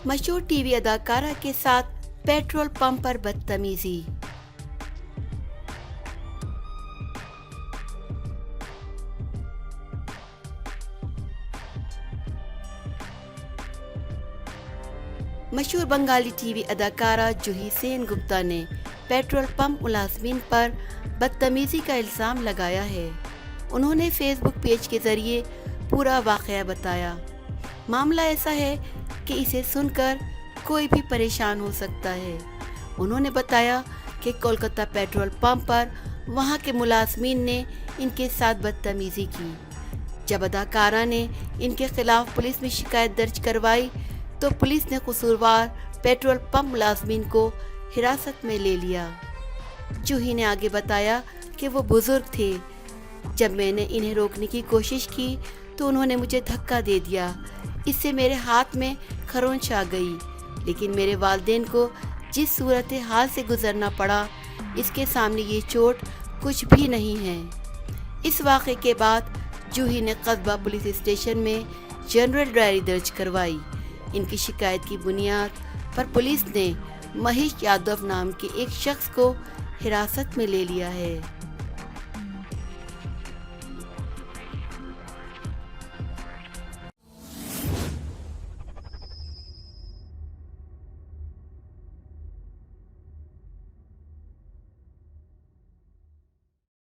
मशहूर टीवी अदाकारा के साथ पेट्रोल पंप पर बदतमीजी। मशहूर बंगाली टीवी अदाकारा जूही सेनगुप्ता ने पेट्रोल पंप मुलाजमीन पर बदतमीजी का इल्ज़ाम लगाया है। उन्होंने फेसबुक पेज के जरिए पूरा वाक़या बताया। मामला ऐसा है कि इसे सुनकर कोई भी परेशान हो सकता है। उन्होंने बताया कि कोलकाता पेट्रोल पंप पर वहां के मुलाजमीन ने इनके साथ बदतमीजी की। जब अदाकारा ने इनके खिलाफ पुलिस में शिकायत दर्ज करवाई तो पुलिस ने कसूरवार पेट्रोल पंप मुलाजमीन को हिरासत में ले लिया। जूही ने आगे बताया कि वो बुजुर्ग थे। जब मैंने इन्हें रोकने की कोशिश की तो उन्होंने मुझे धक्का दे दिया। इससे मेरे हाथ में खरोंच आ गई, लेकिन मेरे वालिदैन को जिस सूरत हाल से गुजरना पड़ा, इसके सामने ये चोट कुछ भी नहीं है। इस वाक़े के बाद जूही ने कस्बा पुलिस स्टेशन में जनरल डायरी दर्ज करवाई। इनकी शिकायत की बुनियाद पर पुलिस ने महेश यादव नाम के एक शख्स को हिरासत में ले लिया है।